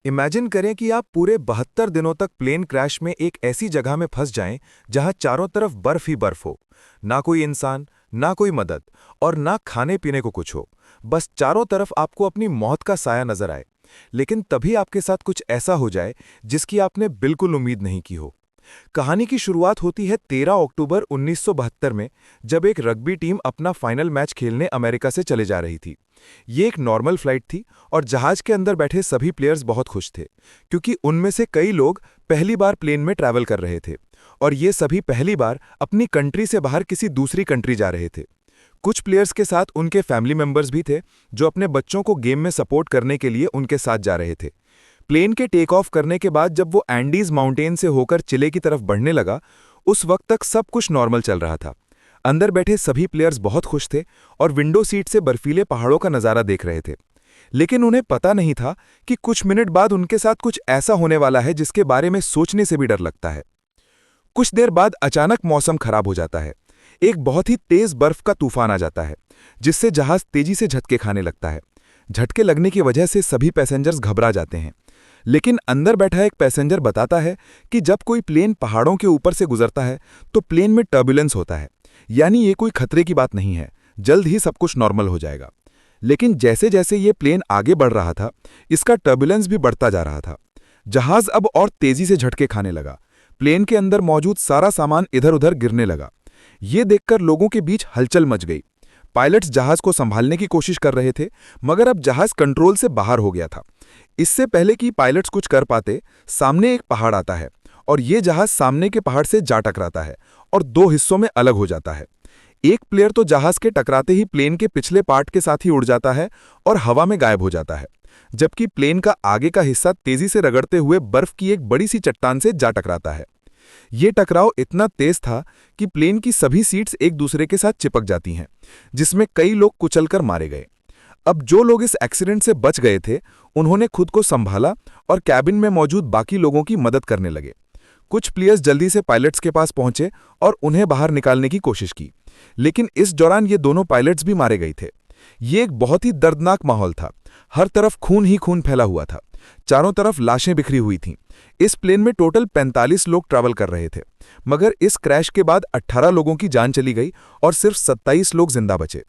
Imagine करें कि आप पूरे 72 दिनों तक प्लेन क्रैश में एक ऐसी जगह में फंस जाएं जहां चारों तरफ बर्फ ही बर्फ हो। ना कोई इंसान, ना कोई मदद और ना खाने पीने को कुछ हो। बस चारों तरफ आपको अपनी मौत का साया नजर आए। लेकिन तभी आपके साथ कुछ ऐसा हो जाए जिसकी आपने बिल्कुल उम्मीद नहीं की हो। कहानी की शुरुआत होती है 13 अक्टूबर 1972 में, जब एक रग्बी टीम अपना फाइनल मैच खेलने अमेरिका से चले जा रही थी। ये एक नॉर्मल फ्लाइट थी और जहाज के अंदर बैठे सभी प्लेयर्स बहुत खुश थे, क्योंकि उनमें से कई लोग पहली बार प्लेन में ट्रैवल कर रहे थे और ये सभी पहली बार अपनी कंट्री से बाहर किसी दूसरी कंट्री जा रहे थे। कुछ प्लेयर्स के साथ उनके फैमिली मेंबर्स भी थे, जो अपने बच्चों को गेम में सपोर्ट करने के लिए उनके साथ जा रहे थे। प्लेन के टेक ऑफ करने के बाद जब वो एंडीज माउंटेन से होकर चिले की तरफ बढ़ने लगा, उस वक्त तक सब कुछ नॉर्मल चल रहा था। अंदर बैठे सभी प्लेयर्स बहुत खुश थे और विंडो सीट से बर्फीले पहाड़ों का नज़ारा देख रहे थे। लेकिन उन्हें पता नहीं था कि कुछ मिनट बाद उनके साथ कुछ ऐसा होने वाला है जिसके बारे में सोचने से भी डर लगता है। कुछ देर बाद अचानक मौसम खराब हो जाता है। एक बहुत ही तेज बर्फ का तूफान आ जाता है, जिससे जहाज तेजी से झटके खाने लगता है। झटके लगने की वजह से सभी पैसेंजर्स घबरा जाते हैं। लेकिन अंदर बैठा एक पैसेंजर बताता है कि जब कोई प्लेन पहाड़ों के ऊपर से गुजरता है तो प्लेन में टर्बुलेंस होता है, यानी ये कोई खतरे की बात नहीं है, जल्द ही सब कुछ नॉर्मल हो जाएगा। लेकिन जैसे जैसे ये प्लेन आगे बढ़ रहा था, इसका टर्बुलेंस भी बढ़ता जा रहा था। जहाज अब और तेजी से झटके खाने लगा। प्लेन के अंदर मौजूद सारा सामान इधर उधर गिरने लगा। ये देखकर लोगों के बीच हलचल मच गई। पायलट्स जहाज को संभालने की कोशिश कर रहे थे, मगर अब जहाज कंट्रोल से बाहर हो गया था। इससे पहले कि पायलट्स कुछ कर पाते, सामने एक पहाड़ आता है और ये जहाज सामने के पहाड़ से जा टकराता है और दो हिस्सों में अलग हो जाता है। एक प्लेयर तो जहाज के टकराते ही प्लेन के पिछले पार्ट के साथ ही उड़ जाता है और हवा में गायब हो जाता है, जबकि प्लेन का आगे का हिस्सा तेजी से रगड़ते हुए बर्फ की एक बड़ी सी चट्टान से जा टकराता है। ये टकराव इतना तेज था कि प्लेन की सभी सीट्स एक दूसरे के साथ चिपक जाती हैं, जिसमें कई लोग कुचलकर मारे गए। अब जो लोग इस एक्सीडेंट से बच गए थे, उन्होंने खुद को संभाला और कैबिन में मौजूद बाकी लोगों की मदद करने लगे। कुछ प्लेयर्स जल्दी से पायलट्स के पास पहुंचे और उन्हें बाहर निकालने की कोशिश की, लेकिन इस दौरान ये दोनों पायलट्स भी मारे गए थे। ये एक बहुत ही दर्दनाक माहौल था। हर तरफ खून ही खून फैला हुआ था। चारों तरफ लाशें बिखरी हुई थीं। इस प्लेन में टोटल 45 लोग ट्रैवल कर रहे थे, मगर इस क्रैश के बाद 18 लोगों की जान चली गई और सिर्फ 27 लोग जिंदा बचे।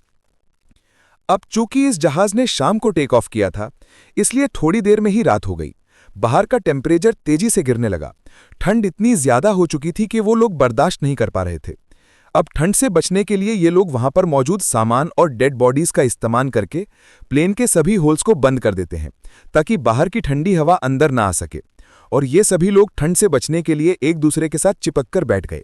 अब चूंकि इस जहाज ने शाम को टेक ऑफ किया था, इसलिए थोड़ी देर में ही रात हो गई। बाहर का टेम्परेचर तेजी से गिरने लगा। ठंड इतनी ज्यादा हो चुकी थी कि वो लोग बर्दाश्त नहीं कर पा रहे थे। अब ठंड से बचने के लिए ये लोग वहां पर मौजूद सामान और डेड बॉडीज का इस्तेमाल करके प्लेन के सभी होल्स को बंद कर देते हैं, ताकि बाहर की ठंडी हवा अंदर ना आ सके। और ये सभी लोग ठंड से बचने के लिए एक दूसरे के साथ चिपक कर बैठ गए।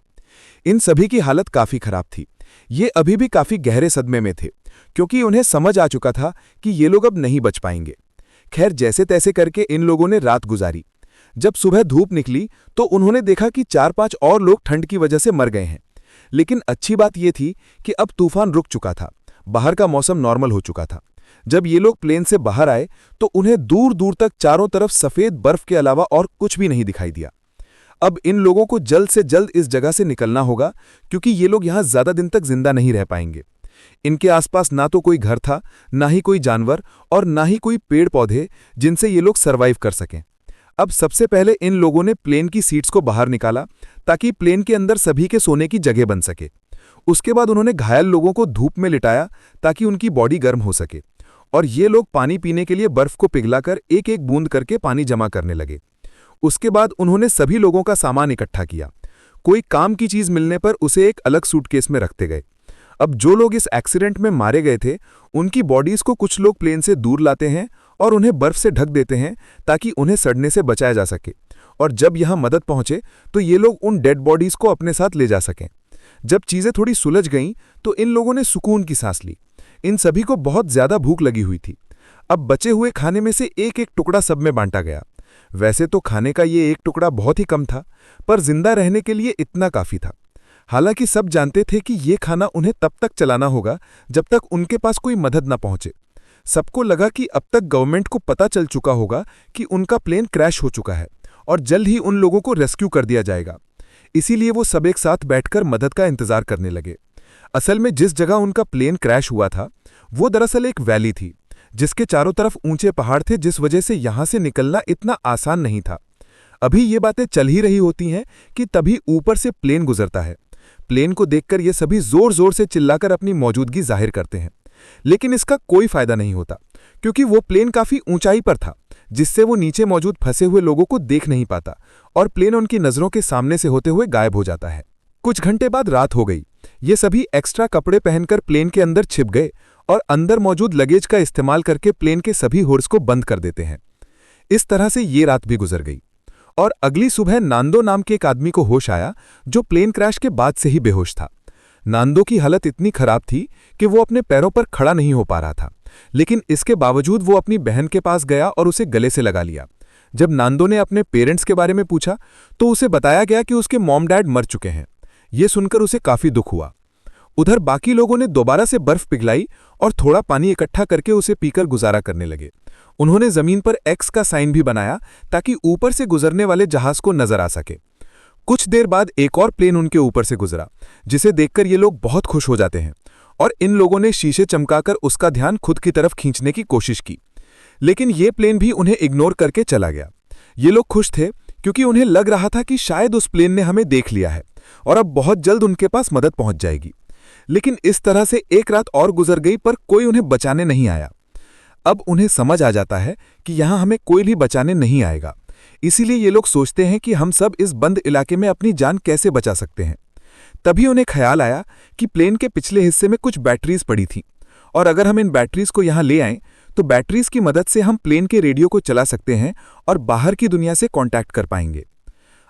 इन सभी की हालत काफी खराब थी। ये अभी भी काफी गहरे सदमे में थे, क्योंकि उन्हें समझ आ चुका था कि ये लोग अब नहीं बच पाएंगे। खैर, जैसे तैसे करके इन लोगों ने रात गुजारी। जब सुबह धूप निकली तो उन्होंने देखा कि 4-5 और लोग ठंड की वजह से मर गए हैं। लेकिन अच्छी बात यह थी कि अब तूफान रुक चुका था, बाहर का मौसम नॉर्मल हो चुका था। जब ये लोग प्लेन से बाहर आए तो उन्हें दूर दूर तक चारों तरफ सफेद बर्फ के अलावा और कुछ भी नहीं दिखाई दिया। अब इन लोगों को जल्द से जल्द इस जगह से निकलना होगा, क्योंकि ये लोग यहां ज्यादा दिन तक जिंदा नहीं रह पाएंगे। इनके आसपास ना तो कोई घर था, ना ही कोई जानवर और ना ही कोई पेड़ पौधे जिनसे ये लोग सरवाइव कर सकें। अब सबसे पहले इन लोगों ने प्लेन की सीट्स को बाहर निकाला, ताकि प्लेन के अंदर सभी के सोने की जगह बन सके। उसके बाद उन्होंने घायल लोगों को धूप में लिटाया, ताकि उनकी बॉडी गर्म हो सके। और ये लोग पानी पीने के लिए बर्फ को पिघलाकर एक एक बूंद करके पानी जमा करने लगे। उसके बाद उन्होंने सभी लोगों का सामान इकट्ठा किया। कोई काम की चीज मिलने पर उसे एक अलग सूटकेस में रखते गए। अब जो लोग इस एक्सीडेंट में मारे गए थे, उनकी बॉडीज को कुछ लोग प्लेन से दूर लाते हैं और उन्हें बर्फ से ढक देते हैं, ताकि उन्हें सड़ने से बचाया जा सके। और जब यहां मदद पहुंचे तो ये लोग उन डेड बॉडीज को अपने साथ ले जा सकें। जब चीजें थोड़ी सुलझ गईं तो इन लोगों ने सुकून की सांस ली। इन सभी को बहुत ज्यादा भूख लगी हुई थी। अब बचे हुए खाने में से एक एक टुकड़ा सब में बांटा गया। वैसे तो खाने का ये एक टुकड़ा बहुत ही कम था, पर जिंदा रहने के लिए इतना काफी था। हालांकि सब जानते थे कि ये खाना उन्हें तब तक चलाना होगा जब तक उनके पास कोई मदद न पहुंचे। सबको लगा कि अब तक गवर्नमेंट को पता चल चुका होगा कि उनका प्लेन क्रैश हो चुका है और जल्द ही उन लोगों को रेस्क्यू कर दिया जाएगा। इसीलिए वो सब एक साथ बैठकर मदद का इंतजार करने लगे। असल में जिस जगह उनका प्लेन क्रैश हुआ था, वो दरअसल एक वैली थी, जिसके चारों तरफ ऊंचे पहाड़ थे, जिस वजह से यहां से निकलना इतना आसान नहीं था। अभी ये बातें चल ही रही होती हैं कि तभी ऊपर से प्लेन गुजरता है। प्लेन को देखकर ये सभी जोर जोर से चिल्लाकर अपनी मौजूदगी जाहिर करते हैं, लेकिन इसका कोई फायदा नहीं होता, क्योंकि वो प्लेन काफी ऊंचाई पर था, जिससे वो नीचे मौजूद फंसे हुए लोगों को देख नहीं पाता और प्लेन उनकी नजरों के सामने से होते हुए गायब हो जाता है। कुछ घंटे बाद रात हो गई। ये सभी एक्स्ट्रा कपड़े पहनकर प्लेन के अंदर छिप गए और अंदर मौजूद लगेज का इस्तेमाल करके प्लेन के सभी होर्स को बंद कर देते हैं। इस तरह से ये रात भी गुजर गई और अगली सुबह नांदो नाम के एक आदमी को होश आया, जो प्लेन क्रैश के बाद से ही बेहोश था। नांदो की हालत इतनी खराब थी कि वो अपने पैरों पर खड़ा नहीं हो पा रहा था, लेकिन इसके बावजूद वो अपनी बहन के पास गया और उसे गले से लगा लिया। जब नांदो ने अपने पेरेंट्स के बारे में पूछा तो उसे बताया गया कि उसके मॉम डैड मर चुके हैं। ये सुनकर उसे काफी दुख हुआ। उधर बाकी लोगों ने दोबारा से बर्फ पिघलाई और थोड़ा पानी इकट्ठा करके उसे पीकर गुजारा करने लगे। उन्होंने जमीन पर एक्स का साइन भी बनाया ताकि ऊपर से गुजरने वाले जहाज को नजर आ सके। कुछ देर बाद एक और प्लेन उनके ऊपर से गुजरा, जिसे देखकर ये लोग बहुत खुश हो जाते हैं और इन लोगों ने शीशे चमकाकर उसका ध्यान खुद की तरफ खींचने की कोशिश की, लेकिन ये प्लेन भी उन्हें इग्नोर करके चला गया। ये लोग खुश थे क्योंकि उन्हें लग रहा था कि शायद उस प्लेन ने हमें देख लिया है और अब बहुत जल्द उनके पास मदद पहुंच जाएगी। लेकिन इस तरह से एक रात और गुजर गई, पर कोई उन्हें बचाने नहीं आया। अब उन्हें समझ आ जाता है कि यहां हमें कोई भी बचाने नहीं आएगा, इसीलिए ये लोग सोचते हैं कि हम सब इस बंद इलाके में अपनी जान कैसे बचा सकते हैं। तभी उन्हें ख्याल आया कि प्लेन के पिछले हिस्से में कुछ बैटरीज पड़ी थीं और अगर हम इन बैटरीज को यहां ले आएं तो बैटरीज की मदद से हम प्लेन के रेडियो को चला सकते हैं और बाहर की दुनिया से कांटेक्ट कर पाएंगे।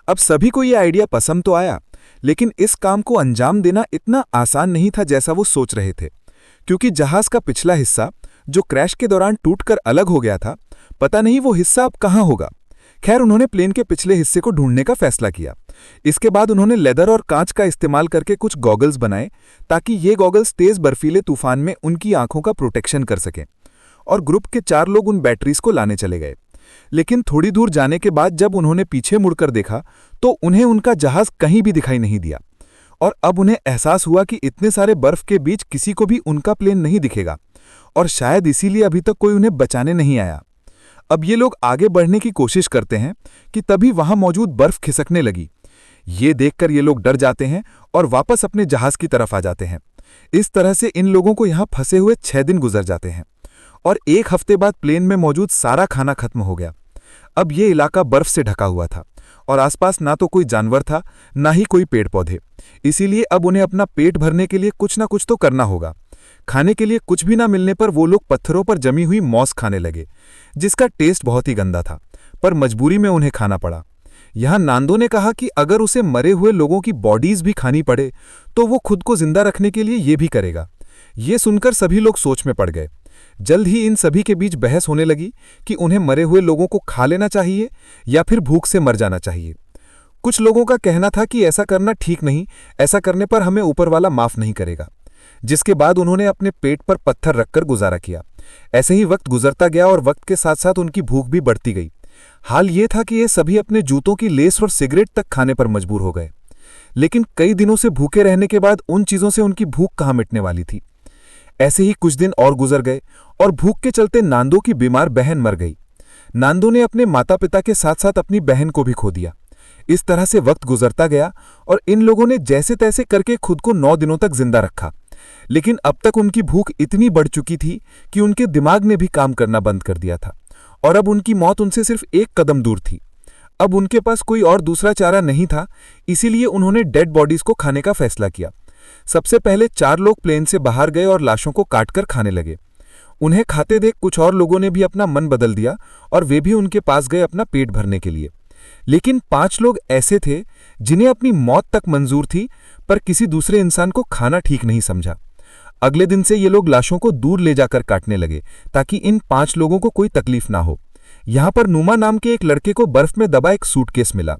अब सभी को यह आइडिया पसंद तो आया, लेकिन इस काम को अंजाम देना इतना आसान नहीं था जैसा वो सोच रहे थे, क्योंकि जहाज का पिछला हिस्सा जो क्रैश के दौरान टूटकर अलग हो गया था, पता नहीं वो हिस्सा अब कहां होगा। खैर, उन्होंने प्लेन के पिछले हिस्से को ढूंढने का फैसला किया। इसके बाद उन्होंने लेदर और कांच का इस्तेमाल करके कुछ गॉगल्स बनाए ताकि ये गॉगल्स तेज बर्फीले तूफान में उनकी आंखों का प्रोटेक्शन कर सकें, और ग्रुप के 4 लोग उन बैटरीज को लाने चले गए। लेकिन थोड़ी दूर जाने के बाद जब उन्होंने पीछे मुड़कर देखा तो उन्हें उनका जहाज कहीं भी दिखाई नहीं दिया और अब उन्हें एहसास हुआ कि इतने सारे बर्फ के बीच किसी को भी उनका प्लेन नहीं दिखेगा और शायद इसीलिए अभी तक कोई उन्हें बचाने नहीं आया। अब ये लोग आगे बढ़ने की कोशिश करते हैं कि तभी वहां मौजूद बर्फ खिसकने लगी। ये देखकर ये लोग डर जाते हैं और वापस अपने जहाज की तरफ आ जाते हैं। इस तरह से इन लोगों को यहां फंसे हुए 6 दिन गुजर जाते हैं और 1 हफ्ते बाद प्लेन में मौजूद सारा खाना खत्म हो गया। अब ये इलाका बर्फ से ढका हुआ था और आसपास ना तो कोई जानवर था, ना ही कोई पेड़ पौधे। इसीलिए अब उन्हें अपना पेट भरने के लिए कुछ ना कुछ तो करना होगा। खाने के लिए कुछ भी ना मिलने पर वो लोग पत्थरों पर जमी हुई मॉस खाने लगे, जिसका टेस्ट बहुत ही गंदा था, पर मजबूरी में उन्हें खाना पड़ा। यहां नांदो ने कहा कि अगर उसे मरे हुए लोगों की बॉडीज भी खानी पड़े तो वो खुद को जिंदा रखने के लिए ये भी करेगा। ये सुनकर सभी लोग सोच में पड़ गए। जल्द ही इन सभी के बीच बहस होने लगी कि उन्हें मरे हुए लोगों को खा लेना चाहिए या फिर भूख से मर जाना चाहिए। कुछ लोगों का कहना था कि ऐसा करना ठीक नहीं, ऐसा करने पर हमें ऊपर वाला माफ नहीं करेगा। जिसके बाद उन्होंने अपने पेट पर पत्थर रखकर गुजारा किया। ऐसे ही वक्त गुजरता गया और वक्त के साथ साथ उनकी भूख भी बढ़ती गई। हाल ये था कि ये सभी अपने जूतों की लेस और सिगरेट तक खाने पर मजबूर हो गए। लेकिन कई दिनों से भूखे रहने के बाद उन चीजों से उनकी भूख कहाँ मिटने वाली थी। ऐसे ही कुछ दिन और गुजर गए और भूख के चलते नांदो की बीमार बहन मर गई। नांदो ने अपने माता पिता के साथ साथ अपनी बहन को भी खो दिया। इस तरह से वक्त गुजरता गया और इन लोगों ने जैसे तैसे करके खुद को 9 दिनों तक जिंदा रखा। लेकिन अब तक उनकी भूख इतनी बढ़ चुकी थी कि उनके दिमाग ने भी काम करना बंद कर दिया था और अब उनकी मौत उनसे सिर्फ 1 कदम दूर थी। अब उनके पास कोई और दूसरा चारा नहीं था, इसीलिए उन्होंने डेड बॉडीज को खाने का फैसला किया। सबसे पहले 4 लोग प्लेन से बाहर गए और लाशों को काटकर खाने लगे। उन्हें खाते देख कुछ और लोगों ने भी अपना मन बदल दिया और वे भी उनके पास गए अपना पेट भरने के लिए। लेकिन 5 लोग ऐसे थे जिन्हें अपनी मौत तक मंजूर थी, पर किसी दूसरे इंसान को खाना ठीक नहीं समझा। अगले दिन से ये लोग लाशों को दूर ले जाकर काटने लगे ताकि इन 5 लोगों को कोई तकलीफ ना हो। यहां पर नुमा नाम के एक लड़के को बर्फ में दबा एक सूटकेस मिला।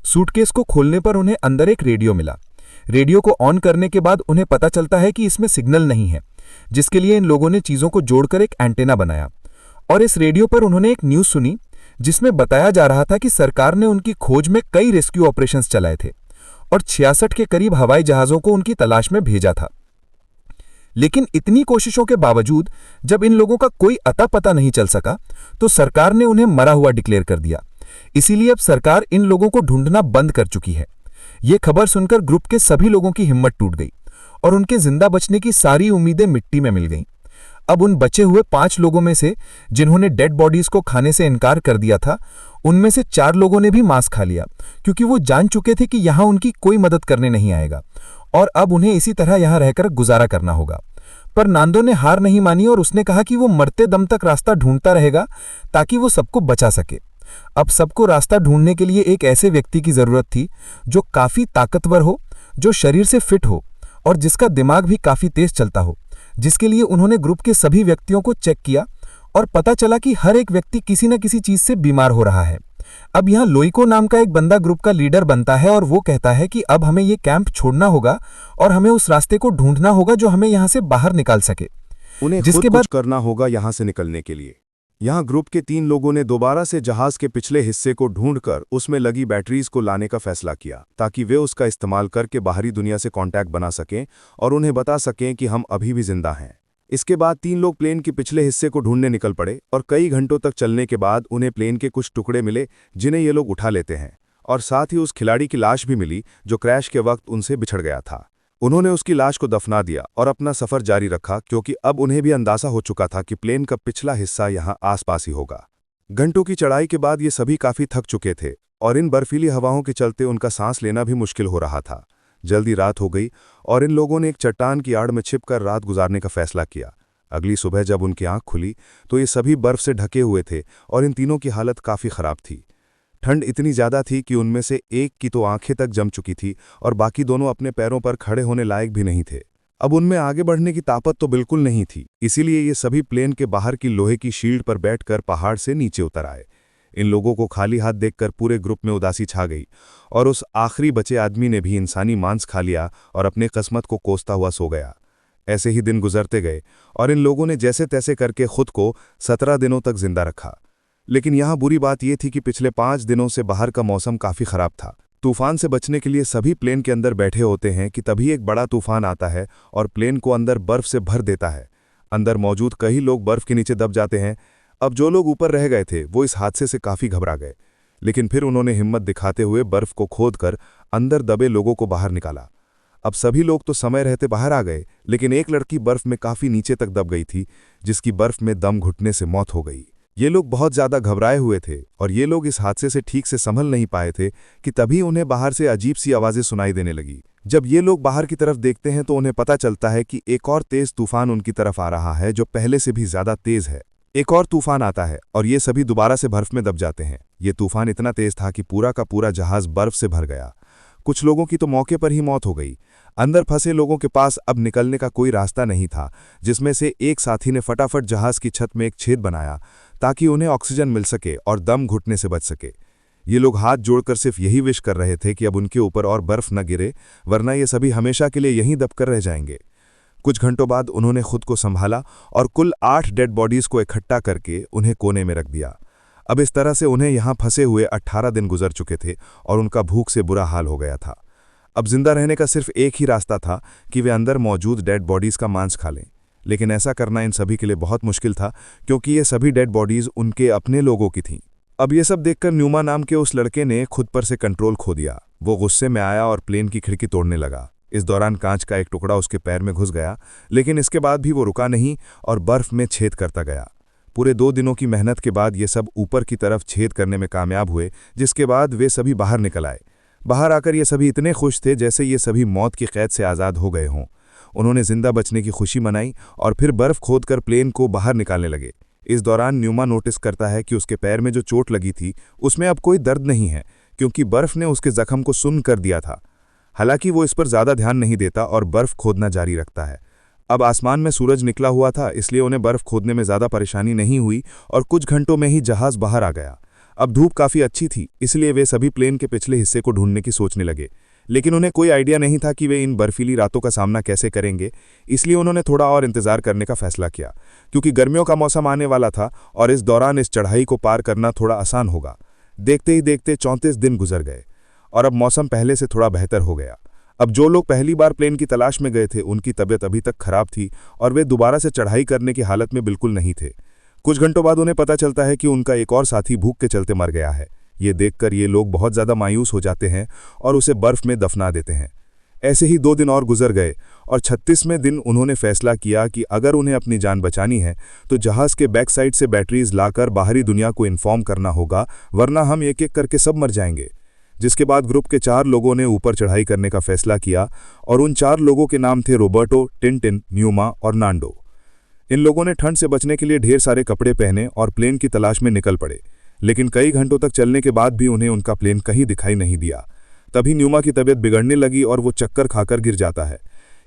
सूटकेस को खोलने पर उन्हें अंदर एक रेडियो मिला। रेडियो को ऑन करने के बाद उन्हें पता चलता है कि इसमें सिग्नल नहीं है, जिसके लिए इन लोगों ने चीजों को जोड़कर एक एंटेना बनाया और इस रेडियो पर उन्होंने एक न्यूज सुनी जिसमें बताया जा रहा था कि सरकार ने उनकी खोज में कई रेस्क्यू ऑपरेशंस चलाए थे और 66 के करीब हवाई जहाजों को उनकी तलाश में भेजा था। लेकिन इतनी कोशिशों के बावजूद जब इन लोगों का कोई अता पता नहीं चल सका तो सरकार ने उन्हें मरा हुआ डिक्लेयर कर दिया। इसीलिए अब सरकार इन लोगों को ढूंढना बंद कर चुकी है। ये खबर सुनकर ग्रुप के सभी लोगों की हिम्मत टूट गई और उनके जिंदा बचने की सारी उम्मीदें मिट्टी में मिल गईं। अब उन बचे हुए 5 लोगों में से जिन्होंने डेड बॉडीज को खाने से इनकार कर दिया था, उनमें से 4 लोगों ने भी मांस खा लिया, क्योंकि वो जान चुके थे कि यहां उनकी कोई मदद करने नहीं आएगा और अब उन्हें इसी तरह यहां रहकर गुजारा करना होगा। पर नांदो ने हार नहीं मानी और उसने कहा कि वो मरते दम तक रास्ता ढूंढता रहेगा ताकि वो सबको बचा सके। अब सबको रास्ता ढूंढने के लिए एक ऐसे व्यक्ति की जरूरत थी जो काफी ताकतवर हो, जो शरीर से फिट हो और जिसका दिमाग भी काफी तेज चलता हो। जिसके लिए उन्होंने ग्रुप के सभी व्यक्तियों को चेक किया और पता चला कि हर एक व्यक्ति किसी न किसी चीज से बीमार हो रहा है। अब यहाँ लोइको नाम का एक बंदा ग्रुप का लीडर बनता है और वो कहता है कि अब हमें ये कैंप छोड़ना होगा और हमें उस रास्ते को ढूंढना होगा जो हमें यहाँ से बाहर निकाल सके। उन्हें खुद कुछ करना होगा यहाँ से निकलने के लिए। यहाँ ग्रुप के 3 लोगों ने दोबारा से जहाज के पिछले हिस्से को ढूंढकर उसमें लगी बैटरीज को लाने का फैसला किया ताकि वे उसका इस्तेमाल करके बाहरी दुनिया से कांटेक्ट बना सकें और उन्हें बता सकें कि हम अभी भी जिंदा हैं। इसके बाद 3 लोग प्लेन के पिछले हिस्से को ढूंढने निकल पड़े और कई घंटों तक चलने के बाद उन्हें प्लेन के कुछ टुकड़े मिले जिन्हें ये लोग उठा लेते हैं और साथ ही उस खिलाड़ी की लाश भी मिली जो क्रैश के वक्त उनसे बिछड़ गया था। उन्होंने उसकी लाश को दफना दिया और अपना सफर जारी रखा क्योंकि अब उन्हें भी अंदाजा हो चुका था कि प्लेन का पिछला हिस्सा यहाँ आसपास ही होगा। घंटों की चढ़ाई के बाद ये सभी काफी थक चुके थे और इन बर्फीली हवाओं के चलते उनका सांस लेना भी मुश्किल हो रहा था। जल्दी रात हो गई और इन लोगों ने एक चट्टान की आड़ में छिपकर रात गुजारने का फैसला किया। अगली सुबह जब उनकी आंख खुली तो ये सभी बर्फ से ढके हुए थे और इन तीनों की हालत काफी खराब थी। ठंड इतनी ज्यादा थी कि उनमें से एक की तो आंखें तक जम चुकी थी और बाकी दोनों अपने पैरों पर खड़े होने लायक भी नहीं थे। अब उनमें आगे बढ़ने की ताकत तो बिल्कुल नहीं थी, इसीलिए ये सभी प्लेन के बाहर की लोहे की शील्ड पर बैठकर पहाड़ से नीचे उतर आए। इन लोगों को खाली हाथ देखकर पूरे ग्रुप में उदासी छा गई और उस आखिरी बचे आदमी ने भी इंसानी मांस खा लिया और अपने किस्मत को कोसता हुआ सो गया। ऐसे ही दिन गुजरते गए और इन लोगों ने जैसे तैसे करके खुद को 17 दिनों तक जिंदा रखा। लेकिन यहाँ बुरी बात यह थी कि पिछले 5 दिनों से बाहर का मौसम काफी खराब था। तूफान से बचने के लिए सभी प्लेन के अंदर बैठे होते हैं कि तभी एक बड़ा तूफान आता है और प्लेन को अंदर बर्फ से भर देता है। अंदर मौजूद कई लोग बर्फ के नीचे दब जाते हैं। अब जो लोग ऊपर रह गए थे वो इस हादसे से काफी घबरा गए, लेकिन फिर उन्होंने हिम्मत दिखाते हुए बर्फ को खोदकर अंदर दबे लोगों को बाहर निकाला। अब सभी लोग तो समय रहते बाहर आ गए, लेकिन एक लड़की बर्फ में काफी नीचे तक दब गई थी, जिसकी बर्फ में दम घुटने से मौत हो गई। ये लोग बहुत ज्यादा घबराए हुए थे और ये लोग इस हादसे से ठीक से संभल नहीं पाए थे कि तभी उन्हें बाहर से अजीब सी आवाजें सुनाई देने लगी। जब ये लोग बाहर की तरफ देखते हैं तो उन्हें पता चलता है कि एक और तेज तूफान उनकी तरफ आ रहा है जो पहले से भी ज्यादा तेज है। एक और तूफान आता है और ये सभी दोबारा से बर्फ में दब जाते हैं। ये तूफान इतना तेज था कि पूरा का पूरा जहाज बर्फ से भर गया। कुछ लोगों की तो मौके पर ही मौत हो गई। अंदर फंसे लोगों के पास अब निकलने का कोई रास्ता नहीं था, जिसमें से एक साथी ने फटाफट जहाज की छत में एक छेद बनाया ताकि उन्हें ऑक्सीजन मिल सके और दम घुटने से बच सके। ये लोग हाथ जोड़कर सिर्फ यही विश कर रहे थे कि अब उनके ऊपर और बर्फ न गिरे, वरना ये सभी हमेशा के लिए यहीं दबकर रह जाएंगे। कुछ घंटों बाद उन्होंने खुद को संभाला और कुल 8 डेड बॉडीज को इकट्ठा करके उन्हें कोने में रख दिया। अब इस तरह से उन्हें यहाँ फंसे हुए 18 दिन गुजर चुके थे और उनका भूख से बुरा हाल हो गया था। अब जिंदा रहने का सिर्फ एक ही रास्ता था कि वे अंदर मौजूद डेड बॉडीज का मांस खा लें, लेकिन ऐसा करना इन सभी के लिए बहुत मुश्किल था क्योंकि ये सभी डेड बॉडीज उनके अपने लोगों की थीं। अब ये सब देखकर न्यूमा नाम के उस लड़के ने खुद पर से कंट्रोल खो दिया। वो गुस्से में आया और प्लेन की खिड़की तोड़ने लगा। इस दौरान कांच का एक टुकड़ा उसके पैर में घुस गया, लेकिन इसके बाद भी वो रुका नहीं और बर्फ में छेद करता गया। पूरे 2 दिनों की मेहनत के बाद ये सब ऊपर की तरफ छेद करने में कामयाब हुए, जिसके बाद वे सभी बाहर निकल आए। बाहर आकर ये सभी इतने खुश थे जैसे ये सभी मौत की कैद से आज़ाद हो गए हों। उन्होंने जिंदा बचने की खुशी मनाई और फिर बर्फ खोदकर प्लेन को बाहर निकालने लगे। इस दौरान न्यूमा नोटिस करता है कि उसके पैर में जो चोट लगी थी उसमें अब कोई दर्द नहीं है, क्योंकि बर्फ ने उसके जख्म को सुन्न कर दिया था। हालांकि वो इस पर ज़्यादा ध्यान नहीं देता और बर्फ खोदना जारी रखता है। अब आसमान में सूरज निकला हुआ था, इसलिए उन्हें बर्फ खोदने में ज़्यादा परेशानी नहीं हुई और कुछ घंटों में ही जहाज़ बाहर आ गया। अब धूप काफ़ी अच्छी थी, इसलिए वे सभी प्लेन के पिछले हिस्से को ढूंढने की सोचने लगे, लेकिन उन्हें कोई आइडिया नहीं था कि वे इन बर्फीली रातों का सामना कैसे करेंगे। इसलिए उन्होंने थोड़ा और इंतजार करने का फैसला किया, क्योंकि गर्मियों का मौसम आने वाला था और इस दौरान इस चढ़ाई को पार करना थोड़ा आसान होगा। देखते ही देखते 34 दिन गुजर गए और अब मौसम पहले से थोड़ा बेहतर हो गया। अब जो लोग पहली बार प्लेन की तलाश में गए थे उनकी तबीयत अभी तक खराब थी और वे दोबारा से चढ़ाई करने की हालत में बिल्कुल नहीं थे। कुछ घंटों बाद उन्हें पता चलता है कि उनका एक और साथी भूख के चलते मर गया है। ये देखकर ये लोग बहुत ज़्यादा मायूस हो जाते हैं और उसे बर्फ में दफना देते हैं। ऐसे ही 2 दिन और गुजर गए और 36वें दिन उन्होंने फैसला किया कि अगर उन्हें अपनी जान बचानी है तो जहाज़ के बैक साइड से बैटरीज लाकर बाहरी दुनिया को इन्फॉर्म करना होगा, वरना हम एक एक करके सब मर जाएंगे। जिसके बाद ग्रुप के 4 लोगों ने ऊपर चढ़ाई करने का फैसला किया और उन 4 लोगों के नाम थे रोबर्टो, टिनटिन, न्यूमा और नांडो। इन लोगों ने ठंड से बचने के लिए ढेर सारे कपड़े पहने और प्लेन की तलाश में निकल पड़े, लेकिन कई घंटों तक चलने के बाद भी उन्हें उनका प्लेन कहीं दिखाई नहीं दिया। तभी न्यूमा की तबीयत बिगड़ने लगी और वो चक्कर खाकर गिर जाता है।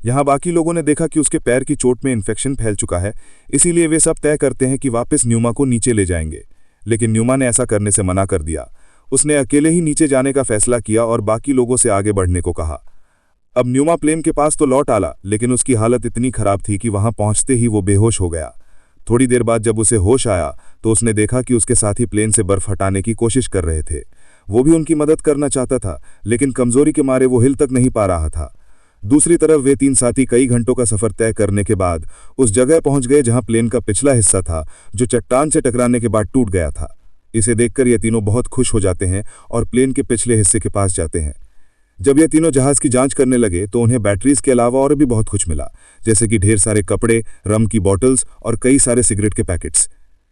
यहाँ बाकी लोगों ने देखा कि उसके पैर की चोट में इन्फेक्शन फैल चुका है, इसीलिए वे सब तय करते हैं कि वापस न्यूमा को नीचे ले जाएंगे, लेकिन न्यूमा ने ऐसा करने से मना कर दिया। उसने अकेले ही नीचे जाने का फैसला किया और बाकी लोगों से आगे बढ़ने को कहा। अब न्यूमा प्लेन के पास तो लौट आला, लेकिन उसकी हालत इतनी खराब थी कि वहां पहुंचते ही वो बेहोश हो गया। थोड़ी देर बाद जब उसे होश आया तो उसने देखा कि उसके साथी प्लेन से बर्फ हटाने की कोशिश कर रहे थे। वो भी उनकी मदद करना चाहता था, लेकिन कमजोरी के मारे वो हिल तक नहीं पा रहा था। दूसरी तरफ वे 3 साथी कई घंटों का सफर तय करने के बाद उस जगह पहुंच गए जहां प्लेन का पिछला हिस्सा था, जो चट्टान से टकराने के बाद टूट गया था। इसे देखकर ये तीनों बहुत खुश हो जाते हैं और प्लेन के पिछले हिस्से के पास जाते हैं। जब ये तीनों जहाज की जांच करने लगे तो उन्हें बैटरीज के अलावा और भी बहुत कुछ मिला, जैसे कि ढेर सारे कपड़े, रम की बॉटल्स और कई सारे सिगरेट के पैकेट्स।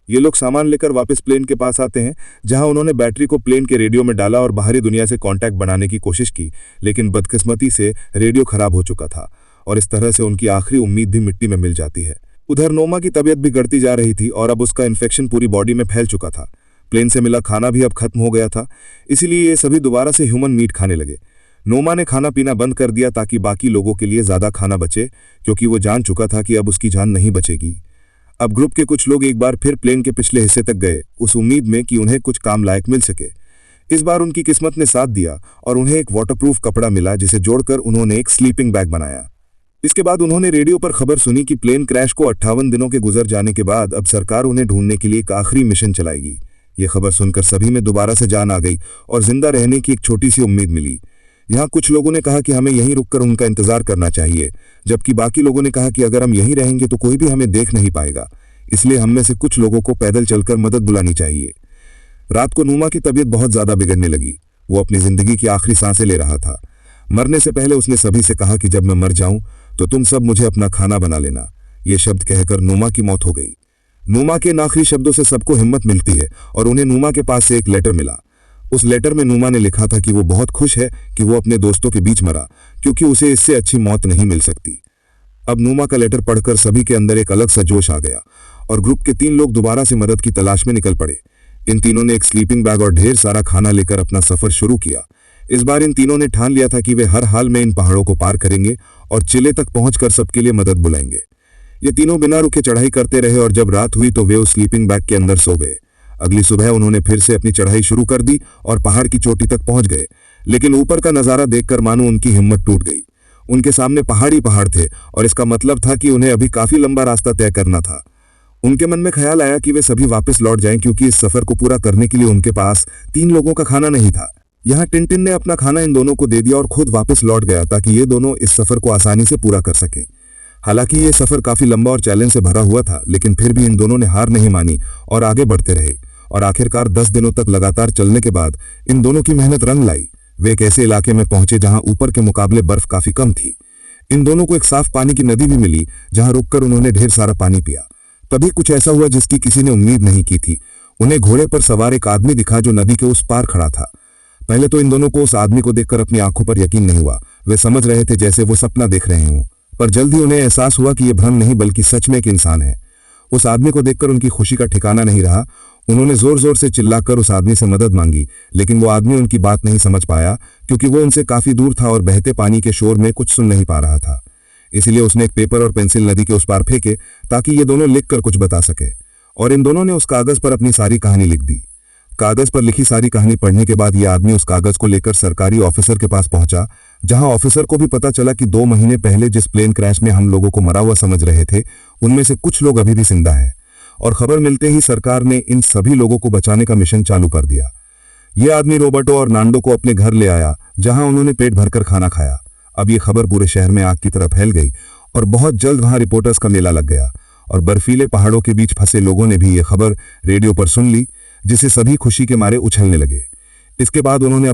ये लोग सामान लेकर वापस प्लेन के पास आते हैं, जहां उन्होंने बैटरी को प्लेन के रेडियो में डाला और बाहरी दुनिया से कांटेक्ट बनाने की कोशिश की, लेकिन बदकिस्मती से रेडियो खराब हो चुका था और इस तरह से उनकी आखिरी उम्मीद भी मिट्टी में मिल जाती है। उधर नोमा की तबीयत भी गिरती जा रही थी और अब उसका इन्फेक्शन पूरी बॉडी में फैल चुका था। प्लेन से मिला खाना भी अब खत्म हो गया था, इसीलिए ये सभी दोबारा से ह्यूमन मीट खाने लगे। नोमा ने खाना पीना बंद कर दिया ताकि बाकी लोगों के लिए ज्यादा खाना बचे, क्योंकि वो जान चुका था कि अब उसकी जान नहीं बचेगी। अब ग्रुप के कुछ लोग एक बार फिर प्लेन के पिछले हिस्से तक गए, उस उम्मीद में कि उन्हें कुछ काम लायक मिल सके। इस बार उनकी किस्मत ने साथ दिया और उन्हें एक वाटरप्रूफ कपड़ा मिला, जिसे जोड़कर उन्होंने एक स्लीपिंग बैग बनाया। इसके बाद उन्होंने रेडियो पर खबर सुनी कि प्लेन क्रैश को 58 दिनों के गुजर जाने के बाद अब सरकार उन्हें ढूंढने के लिए एक आखिरी मिशन चलाएगी। ये खबर सुनकर सभी में दोबारा से जान आ गई और जिंदा रहने की एक छोटी सी उम्मीद मिली। यहाँ कुछ लोगों ने कहा कि हमें यहीं रुककर उनका इंतजार करना चाहिए, जबकि बाकी लोगों ने कहा कि अगर हम यहीं रहेंगे तो कोई भी हमें देख नहीं पाएगा, इसलिए हम में से कुछ लोगों को पैदल चलकर मदद बुलानी चाहिए। रात को नूमा की तबीयत बहुत ज्यादा बिगड़ने लगी। वो अपनी जिंदगी की आखिरी सांसें ले रहा था। मरने से पहले उसने सभी से कहा कि जब मैं मर जाऊं तो तुम सब मुझे अपना खाना बना लेना। ये शब्द कहकर नूमा की मौत हो गई। नूमा के इन आखिरी शब्दों से सबको हिम्मत मिलती है और उन्हें नूमा के पास से एक लेटर मिला। उस लेटर में नूमा ने लिखा था कि वो बहुत खुश है कि वो अपने दोस्तों के बीच मरा, क्योंकि उसे इससे अच्छी मौत नहीं मिल सकती। अब नूमा का लेटर पढ़कर सभी के अंदर एक अलग सा जोश आ गया और ग्रुप के 3 लोग दोबारा से मदद की तलाश में निकल पड़े। इन तीनों ने एक स्लीपिंग बैग और ढेर सारा खाना लेकर अपना सफर शुरू किया। इस बार इन तीनों ने ठान लिया था कि वे हर हाल में इन पहाड़ों को पार करेंगे और चिले तक पहुंचकर सबके लिए मदद बुलाएंगे। ये तीनों बिना रुके चढ़ाई करते रहे और जब रात हुई तो वे उस स्लीपिंग बैग के अंदर सो गए। अगली सुबह उन्होंने फिर से अपनी चढ़ाई शुरू कर दी और पहाड़ की चोटी तक पहुंच गए, लेकिन ऊपर का नजारा देखकर मानो उनकी हिम्मत टूट गई। उनके सामने पहाड़ ही पहाड़ थे और इसका मतलब था कि उन्हें अभी काफी लंबा रास्ता तय करना था। उनके मन में ख्याल आया कि वे सभी वापस लौट जाएं, क्योंकि इस सफर को पूरा करने के लिए उनके पास 3 लोगों का खाना नहीं था। यहाँ टिनटिन ने अपना खाना इन दोनों को दे दिया और खुद वापस लौट गया ताकि ये दोनों इस सफर को आसानी से पूरा कर सकें। हालांकि ये सफर काफी लंबा और चैलेंज से भरा हुआ था, लेकिन फिर भी इन दोनों ने हार नहीं मानी और आगे बढ़ते रहे और आखिरकार 10 दिनों तक लगातार चलने के बाद इन दोनों की मेहनत रंग लाई। वे एक ऐसे इलाके में पहुंचे जहां ऊपर के मुकाबले बर्फ काफी कम थी। इन दोनों को एक साफ पानी की नदी भी मिली, जहां रुककर उन्होंने ढेर सारा पानी पिया। तभी कुछ ऐसा हुआ जिसकी किसी ने उम्मीद नहीं की थी। उन्हें घोड़े पर सवार एक आदमी दिखा जो नदी के उस पार खड़ा था। पहले तो इन दोनों को उस आदमी को देखकर अपनी आंखों पर यकीन नहीं हुआ। वे समझ रहे थे जैसे वो सपना देख रहे हों, पर जल्द ही उन्हें एहसास हुआ कि ये भ्रम नहीं बल्कि सच में एक इंसान है। उस आदमी को देखकर उनकी खुशी का ठिकाना नहीं रहा। उन्होंने जोर जोर से चिल्लाकर उस आदमी से मदद मांगी, लेकिन वो आदमी उनकी बात नहीं समझ पाया, क्योंकि वो उनसे काफी दूर था और बहते पानी के शोर में कुछ सुन नहीं पा रहा था। इसलिए उसने एक पेपर और पेंसिल नदी के उस पार फेंके ताकि ये दोनों लिखकर कुछ बता सके, और इन दोनों ने उस कागज पर अपनी सारी कहानी लिख दी। कागज पर लिखी सारी कहानी पढ़ने के बाद यह आदमी उस कागज को लेकर सरकारी ऑफिसर के पास पहुंचा, जहां ऑफिसर को भी पता चला कि 2 महीने पहले जिस प्लेन क्रैश में हम लोगों को मरा हुआ समझ रहे थे, उनमें से कुछ लोग अभी भी जिंदा हैं। और खबर मिलते ही सरकार ने इन सभी लोगों को बचाने का मिशन चालू कर दिया। यह आदमी रोबर्टो और नांडो को अपने घर ले आया, जहां उन्होंने पेट भरकर खाना खाया। अब ये खबर पूरे शहर में आग की तरह फैल गई और बहुत जल्द वहां रिपोर्टर्स का मेला लग गया और बर्फीले पहाड़ों के बीच फंसे लोगों ने भी ये खबर रेडियो पर सुन ली, जिसे सभी खुशी के मारे उछलने लगे। इसके बाद उन्होंने